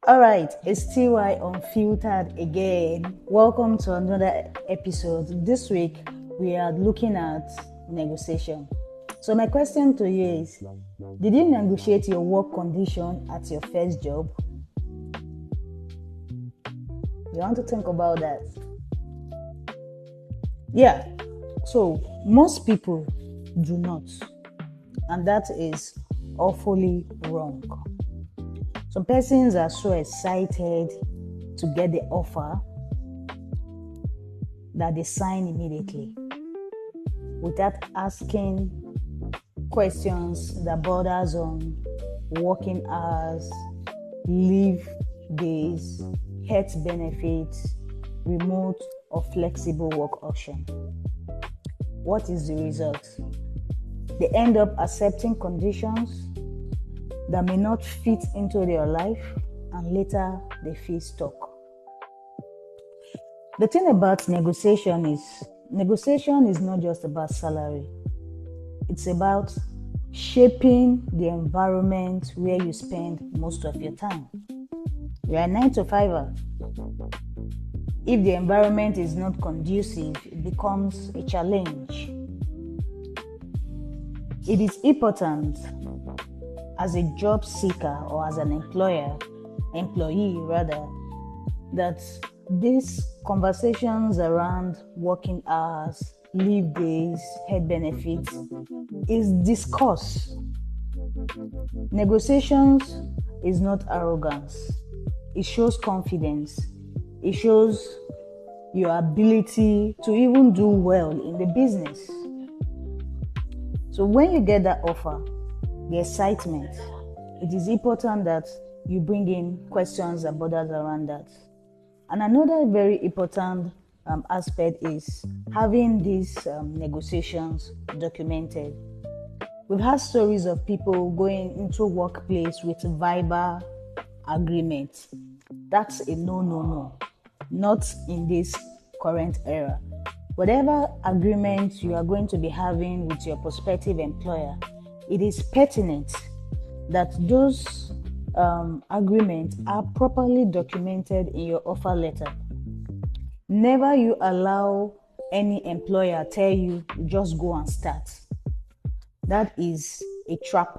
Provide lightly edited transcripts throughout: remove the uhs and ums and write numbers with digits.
All right, it's TY Unfiltered again. Welcome to another episode. This week we are looking at negotiation. So my question to you is, did you negotiate your work condition at your first job? You want to think about that? Yeah. So most people do not, and that is awfully wrong. Some persons are so excited to get the offer that they sign immediately without asking questions that borders on working hours, leave days, health benefits, remote or flexible work option. What is the result? They end up accepting conditions that may not fit into their life, and later they feel stuck. The thing about negotiation is not just about salary. It's about shaping the environment where you spend most of your time. You're a 9-to-5er. If the environment is not conducive, it becomes a challenge. It is important as a job seeker or as an employee, that these conversations around working hours, leave days, health benefits is discussed. Negotiations is not arrogance. It shows confidence. It shows your ability to even do well in the business. So when you get that offer, the excitement, it is important that you bring in questions and borders around that. And another very important aspect is having these negotiations documented. We've had stories of people going into workplace with verbal agreements. That's a no. Not in this current era. Whatever agreement you are going to be having with your prospective employer, it is pertinent that those agreements are properly documented in your offer letter. Never you allow any employer tell you just go and start. That is a trap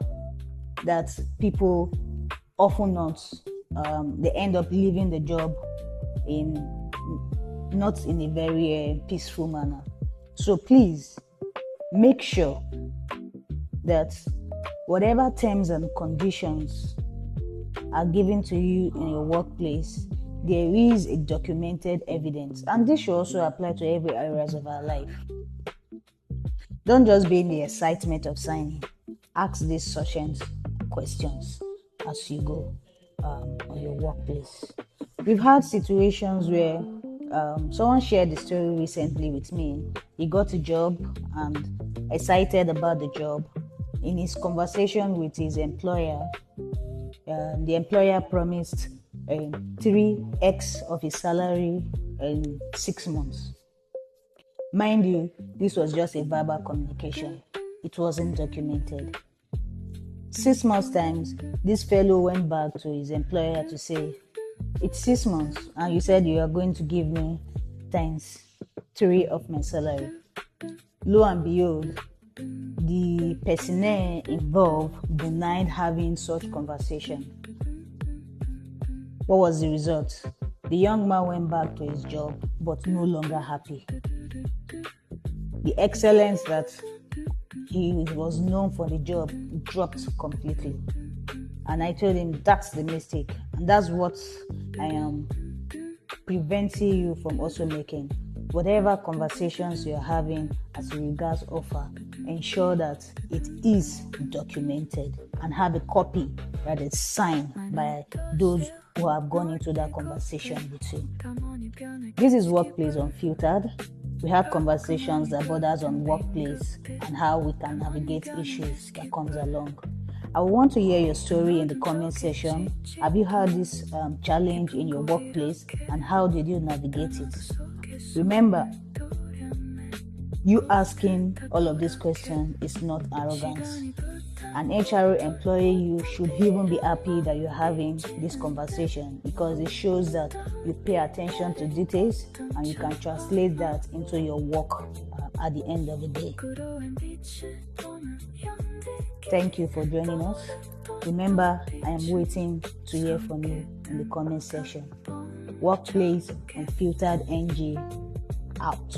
that people often not. They end up leaving the job not in a very peaceful manner. So please make sure that whatever terms and conditions are given to you in your workplace, there is a documented evidence. And this should also apply to every areas of our life. Don't just be in the excitement of signing. Ask these succinct questions as you go on your workplace. We've had situations where someone shared the story recently with me. He got a job and excited about the job. In his conversation with his employer, the employer promised 3x of his salary in 6 months. Mind you, this was just a verbal communication. It wasn't documented. 6 months times, this fellow went back to his employer to say, it's 6 months and you said you are going to give me times 3 of my salary. Lo and behold, the personnel involved denied having such conversation. What was the result? The young man went back to his job, but no longer happy. The excellence that he was known for the job dropped completely. And I told him that's the mistake. And that's what I am preventing you from also making. Whatever conversations you're having as regards offer, ensure that it is documented and have a copy that is signed by those who have gone into that conversation with you. This is Workplace Unfiltered. We have conversations that borders on workplace and how we can navigate issues that comes along. I want to hear your story in the comment section. Have you had this challenge in your workplace and how did you navigate it? Remember, you asking all of these questions is not arrogance. an HR employee, you should even be happy that you're having this conversation, because it shows that you pay attention to details and you can translate that into your work at the end of the day. Thank you for joining us. Remember, I am waiting to hear from you in the comment section. Workplace Unfiltered NG out.